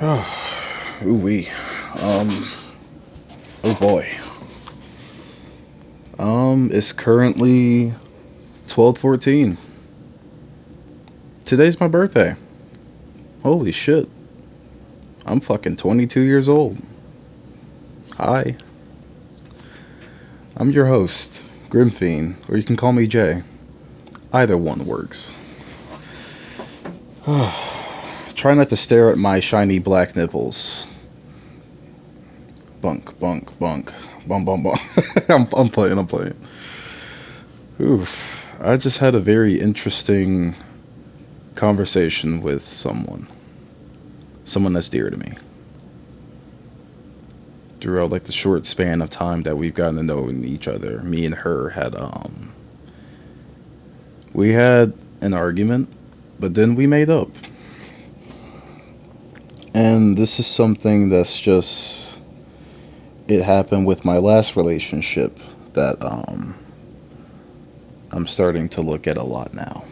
Ooh wee. Oh boy. It's currently 12:14. Today's my birthday. Holy shit. I'm fucking 22 years old. Hi. I'm your host, Grimmfiend, or you can call me Jay. Either one works. Try not to stare at my shiny black nipples. Bunk, bunk, bunk. Bum, bum, bum. I'm playing. Oof. I just had a very interesting conversation with someone. Someone that's dear to me. Throughout like the short span of time that we've gotten to know each other, me and her had we had an argument, but then we made up. And this is something that's just it happened with my last relationship that I'm starting to look at a lot now.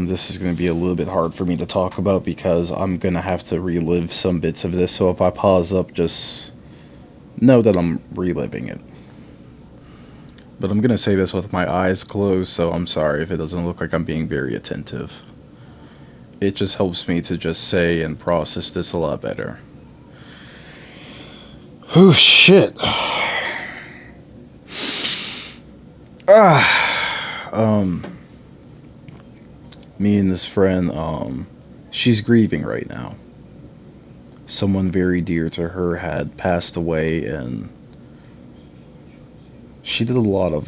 This is going to be a little bit hard for me to talk about because I'm going to have to relive some bits of this. So if I pause up, just know that I'm reliving it. But I'm going to say this with my eyes closed, so I'm sorry if it doesn't look like I'm being very attentive. It just helps me to just say and process this a lot better. Oh shit. Me and this friend, she's grieving right now. Someone very dear to her had passed away, and she did a lot of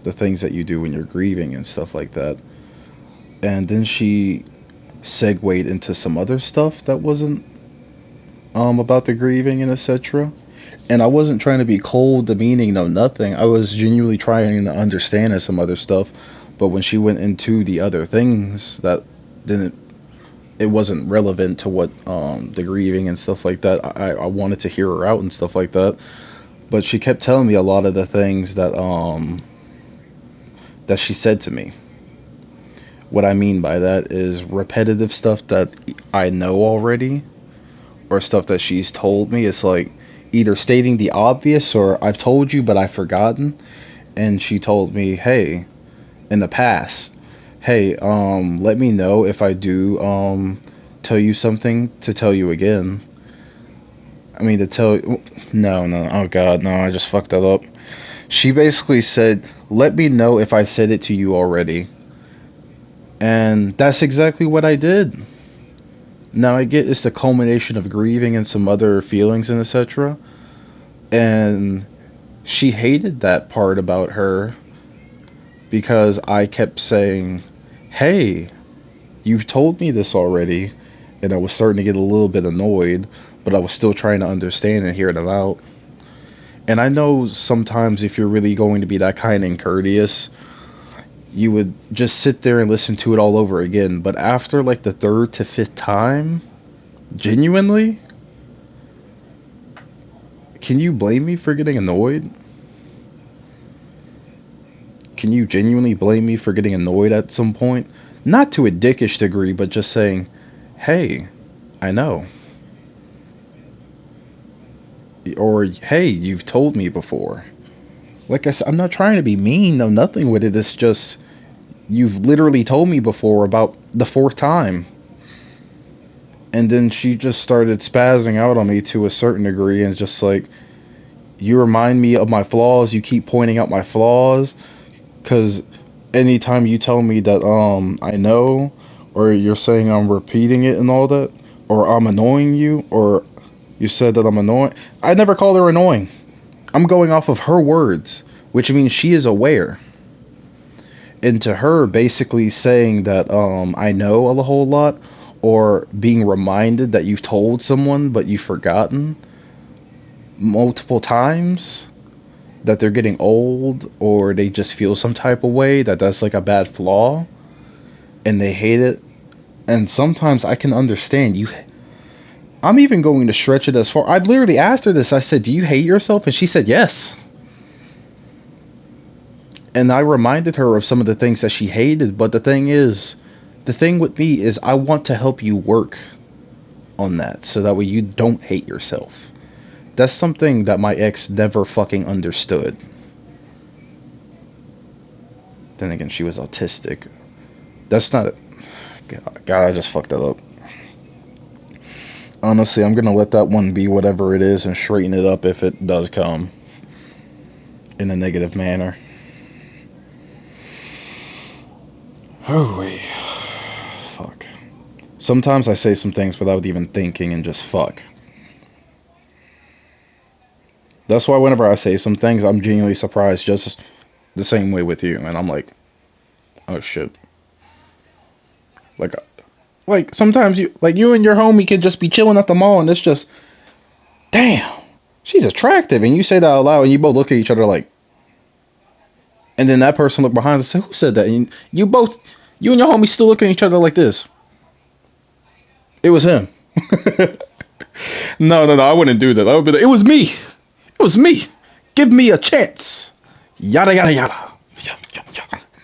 the things that you do when you're grieving and stuff like that. And then she segued into some other stuff that wasn't about the grieving and etc. And I wasn't trying to be cold, demeaning, no nothing. I was genuinely trying to understand and some other stuff. But when she went into the other things that it wasn't relevant to what the grieving and stuff like that. I wanted to hear her out and stuff like that. But she kept telling me a lot of the things that that she said to me. What I mean by that is repetitive stuff that I know already, or stuff that she's told me. It's like either stating the obvious or I've told you but I've forgotten. And she told me, hey, in the past, hey, let me know if I do tell you something to tell you again. I mean to tell no, oh god, no, I just fucked that up. She basically said, let me know if I said it to you already. And that's exactly what I did. Now I get it's the culmination of grieving and some other feelings and etc. And she hated that part about her because I kept saying, hey, you've told me this already. And I was starting to get a little bit annoyed, but I was still trying to understand and hear them out. And I know sometimes if you're really going to be that kind and courteous, you would just sit there and listen to it all over again. But after like the third to fifth time, genuinely, can you blame me for getting annoyed? Can you genuinely blame me for getting annoyed at some point? Not to a dickish degree, but just saying, hey, I know. Or, hey, you've told me before. Like I said, I'm not trying to be mean, no, nothing with it. It's just, you've literally told me before about the fourth time. And then she just started spazzing out on me to a certain degree and just like, you remind me of my flaws, you keep pointing out my flaws, because anytime you tell me that I know, or you're saying I'm repeating it and all that, or I'm annoying you, or you said that I'm annoying, I never called her annoying. I'm going off of her words, which means she is aware. And to her, basically saying that I know a whole lot, or being reminded that you've told someone but you've forgotten multiple times, that they're getting old, or they just feel some type of way, that that's like a bad flaw, and they hate it. And sometimes I can understand you. I'm even going to stretch it as far. I've literally asked her this. I said, do you hate yourself? And she said yes. And I reminded her of some of the things that she hated, but the thing with me is I want to help you work on that so that way you don't hate yourself. That's something that my ex never fucking understood. Then again, she was autistic. That's not. God, I just fucked that up. Honestly, I'm gonna let that one be whatever it is and straighten it up if it does come in a negative manner. Oh, wait. Fuck. Sometimes I say some things without even thinking and just fuck. That's why whenever I say some things, I'm genuinely surprised just the same way with you. And I'm like, oh shit. Like, sometimes you and your homie can just be chilling at the mall and it's just, damn, she's attractive. And you say that out loud and you both look at each other like, and then that person looked behind and said, who said that? And you and your homie still looking at each other like this. It was him. No, I wouldn't do that. I would be like, it was me. It was me. Give me a chance. Yada, yada, yada. Yada,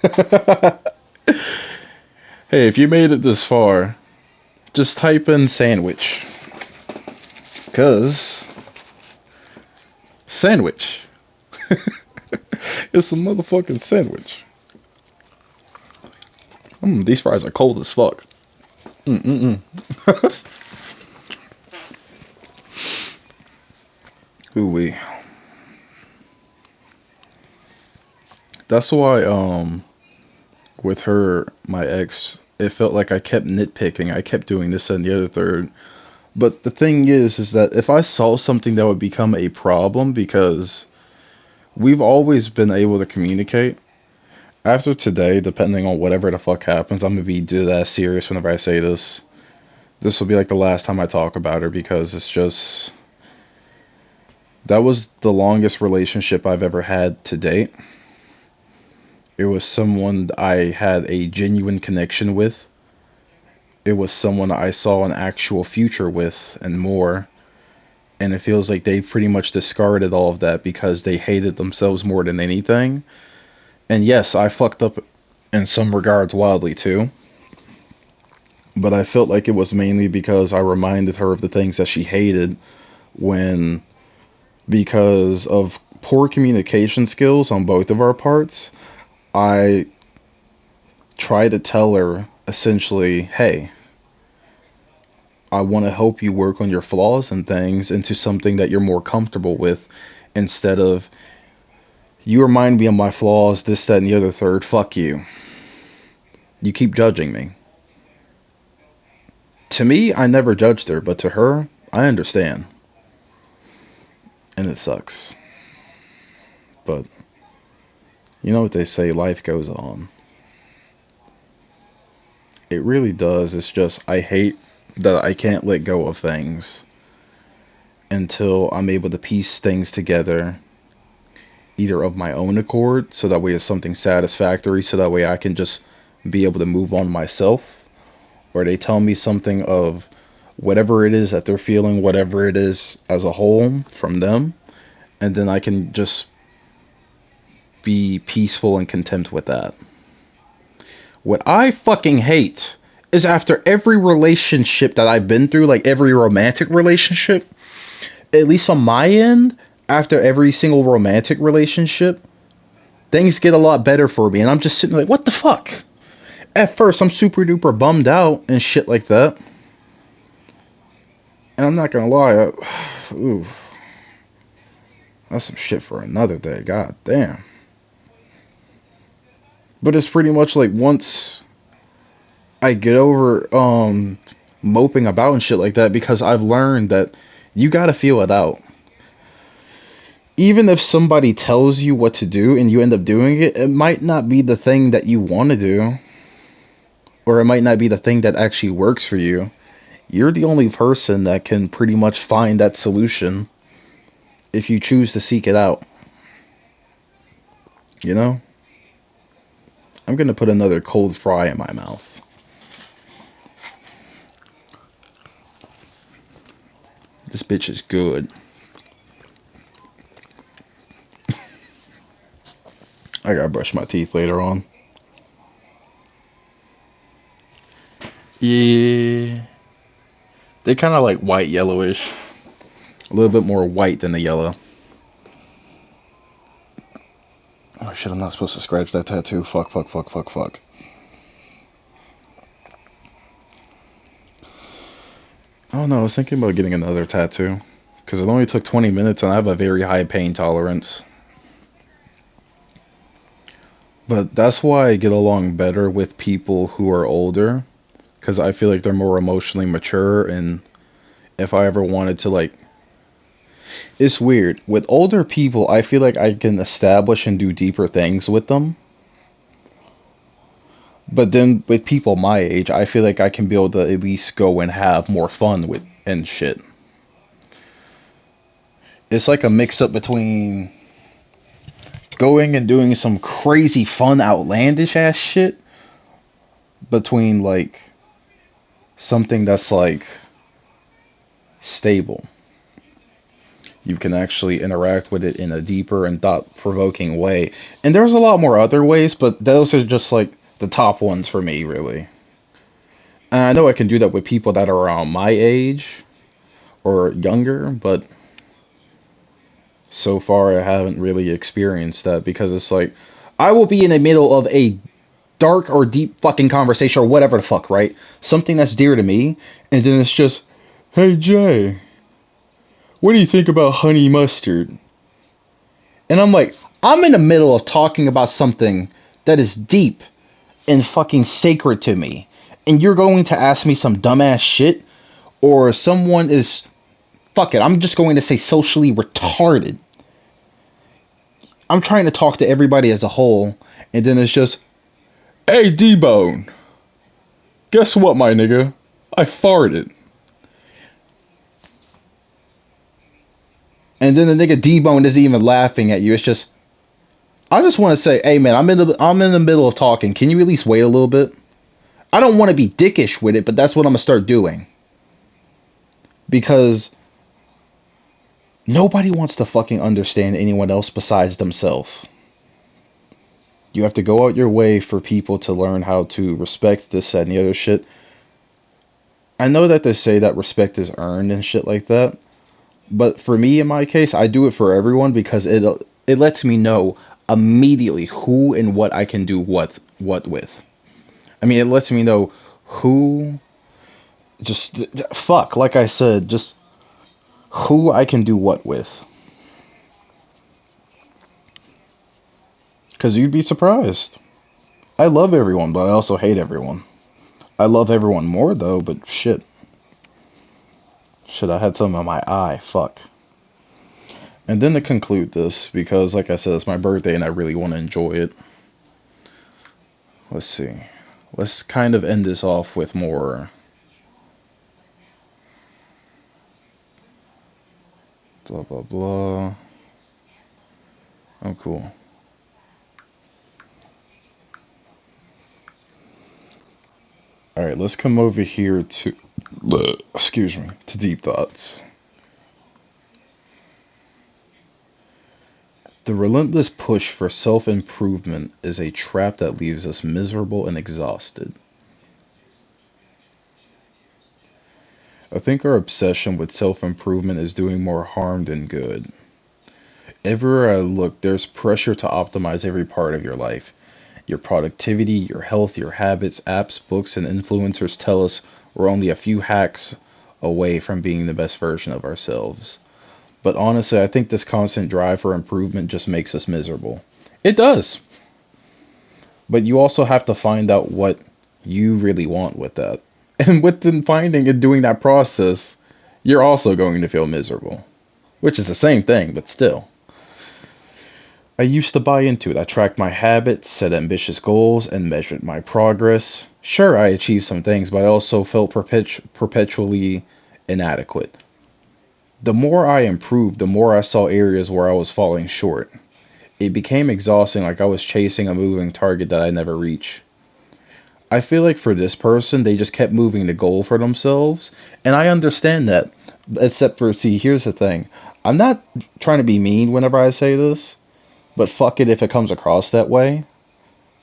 yada. Hey, if you made it this far, just type in sandwich. Because sandwich. It's a motherfucking sandwich. These fries are cold as fuck. Ooh-wee. That's why, with her, my ex, it felt like I kept nitpicking. I kept doing this and the other third. But the thing is that if I saw something that would become a problem, because we've always been able to communicate. After today, depending on whatever the fuck happens, I'm gonna be dead ass serious whenever I say this. This will be like the last time I talk about her because it's just, that was the longest relationship I've ever had to date. It was someone I had a genuine connection with. It was someone I saw an actual future with and more. And it feels like they pretty much discarded all of that because they hated themselves more than anything. And yes, I fucked up in some regards wildly too. But I felt like it was mainly because I reminded her of the things that she hated when, because of poor communication skills on both of our parts, I tried to tell her essentially, hey, I want to help you work on your flaws and things into something that you're more comfortable with, instead of, you remind me of my flaws, this, that, and the other third, fuck you. You keep judging me. To me, I never judged her, but to her, I understand. And it sucks. But, you know what they say, life goes on. It really does. It's just, I hate that I can't let go of things until I'm able to piece things together, either of my own accord, so that way it's something satisfactory, so that way I can just be able to move on myself, or they tell me something of whatever it is that they're feeling, whatever it is as a whole from them, and then I can just be peaceful and content with that. What I fucking hate is after every relationship that I've been through, like every romantic relationship, at least on my end, after every single romantic relationship, things get a lot better for me. And I'm just sitting like, what the fuck? At first, I'm super duper bummed out and shit like that. And I'm not gonna lie, ooh, that's some shit for another day. God damn. But it's pretty much like once I get over moping about and shit like that, because I've learned that you gotta feel it out. Even if somebody tells you what to do and you end up doing it, it might not be the thing that you want to do, or it might not be the thing that actually works for you. You're the only person that can pretty much find that solution if you choose to seek it out. You know? I'm gonna put another cold fry in my mouth. This bitch is good. I gotta brush my teeth later on. Yeah. They're kind of like white yellowish. A little bit more white than the yellow. Oh shit, I'm not supposed to scratch that tattoo. Fuck, fuck, fuck, fuck, fuck. Oh no, I was thinking about getting another tattoo. Because it only took 20 minutes and I have a very high pain tolerance. But that's why I get along better with people who are older. Because I feel like they're more emotionally mature. And if I ever wanted to, like. It's weird. With older people, I feel like I can establish and do deeper things with them. But then with people my age, I feel like I can be able to at least go and have more fun with and shit. It's like a mix up between going and doing some crazy fun outlandish ass shit between like something that's like stable. You can actually interact with it in a deeper and thought-provoking way. And there's a lot more other ways, but those are just like the top ones for me, really. And I know I can do that with people that are around my age or younger, but so far I haven't really experienced that because it's like I will be in the middle of a dark or deep fucking conversation or whatever the fuck, right? Something that's dear to me, and then it's just, hey Jay, what do you think about honey mustard? And I'm like, I'm in the middle of talking about something that is deep and fucking sacred to me. And you're going to ask me some dumbass shit? Or someone is, fuck it, I'm just going to say socially retarded. I'm trying to talk to everybody as a whole. And then it's just, hey D-Bone, guess what, my nigga? I farted. And then the nigga D-Bone isn't even laughing at you. It's just, I just want to say, hey man, I'm in the middle of talking. Can you at least wait a little bit? I don't want to be dickish with it, but that's what I'm gonna start doing. Because nobody wants to fucking understand anyone else besides themselves. You have to go out your way for people to learn how to respect this, that, and the other shit. I know that they say that respect is earned and shit like that. But for me, in my case, I do it for everyone because it lets me know immediately who and what I can do what with. I mean, it lets me know who, just fuck, like I said, just who I can do what with. Because you'd be surprised. I love everyone, but I also hate everyone. I love everyone more though, but shit. Shit, I had some in my eye. Fuck. And then to conclude this, because like I said, it's my birthday and I really want to enjoy it. Let's see. Let's kind of end this off with more. Blah, blah, blah. Oh, cool. Alright, let's come over here to. Excuse me. To Deep Thoughts. The relentless push for self-improvement is a trap that leaves us miserable and exhausted. I think our obsession with self-improvement is doing more harm than good. Everywhere I look, there's pressure to optimize every part of your life. Your productivity, your health, your habits, apps, books, and influencers tell us we're only a few hacks away from being the best version of ourselves. But honestly, I think this constant drive for improvement just makes us miserable. It does. But you also have to find out what you really want with that. And within finding and doing that process, you're also going to feel miserable. Which is the same thing, but still. I used to buy into it. I tracked my habits, set ambitious goals, and measured my progress. Sure, I achieved some things, but I also felt perpetually inadequate. The more I improved, the more I saw areas where I was falling short. It became exhausting, like I was chasing a moving target that I never reached. I feel like for this person, they just kept moving the goal for themselves, and I understand that. Except for, see, here's the thing. I'm not trying to be mean whenever I say this, But fuck it if it comes across that way.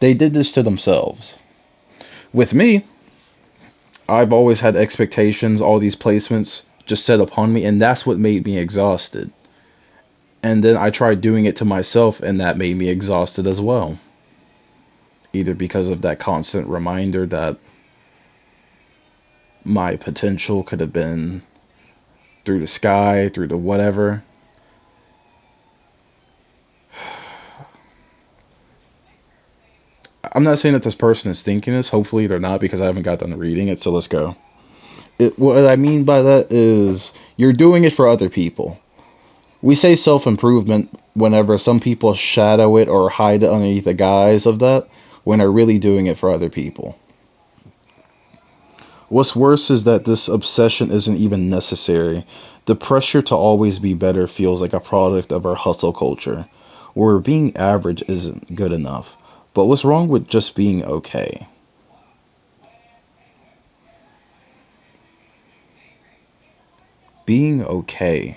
They did this to themselves. With me, I've always had expectations, all these placements just set upon me, and that's what made me exhausted. And then I tried doing it to myself, and that made me exhausted as well. Either because of that constant reminder that my potential could have been through the sky, through the whatever. I'm not saying that this person is thinking this. Hopefully they're not because I haven't got done reading it. So let's go. What I mean by that is you're doing it for other people. We say self-improvement whenever some people shadow it or hide it underneath the guise of that when they're really doing it for other people. What's worse is that this obsession isn't even necessary. The pressure to always be better feels like a product of our hustle culture, where being average isn't good enough. But what's wrong with just being okay? Being okay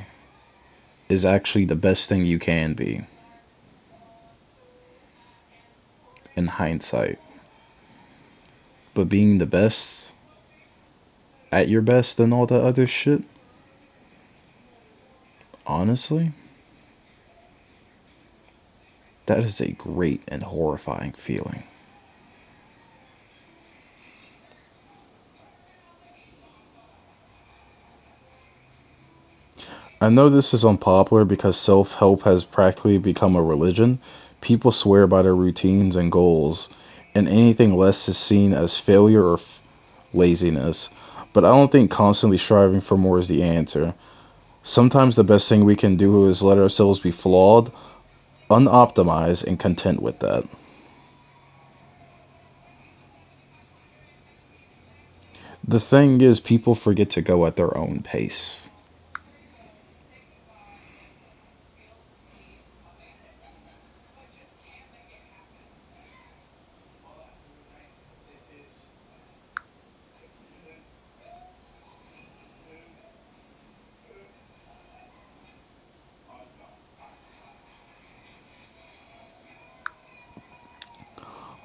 is actually the best thing you can be, in hindsight. But being the best at your best and all that other shit, honestly, that is a great and horrifying feeling. I know this is unpopular because self help has practically become a religion. People swear by their routines and goals, and anything less is seen as failure or laziness. But I don't think constantly striving for more is the answer. Sometimes the best thing we can do is let ourselves be flawed, unoptimized, and content with that. The thing is, people forget to go at their own pace.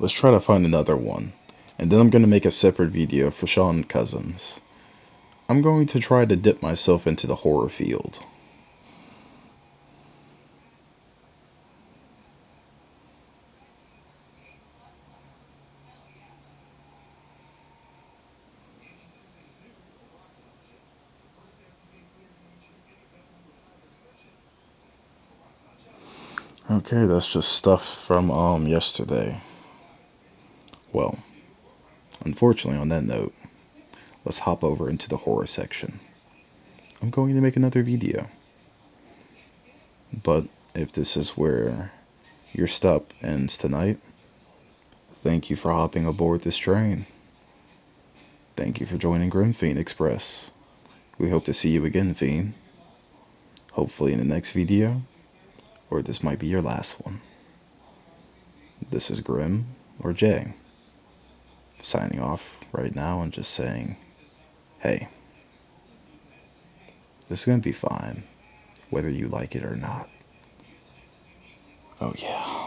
Let's try to find another one. And then I'm going to make a separate video for Sean Cousins. I'm going to try to dip myself into the horror field. Okay, that's just stuff from yesterday. Well, unfortunately on that note, let's hop over into the horror section. I'm going to make another video. But if this is where your stop ends tonight, thank you for hopping aboard this train. Thank you for joining Grimmfiend Express. We hope to see you again, Fiend. Hopefully in the next video, or this might be your last one. This is Grim, or Jay, signing off right now and just saying, hey, this is gonna be fine, whether you like it or not. Oh yeah.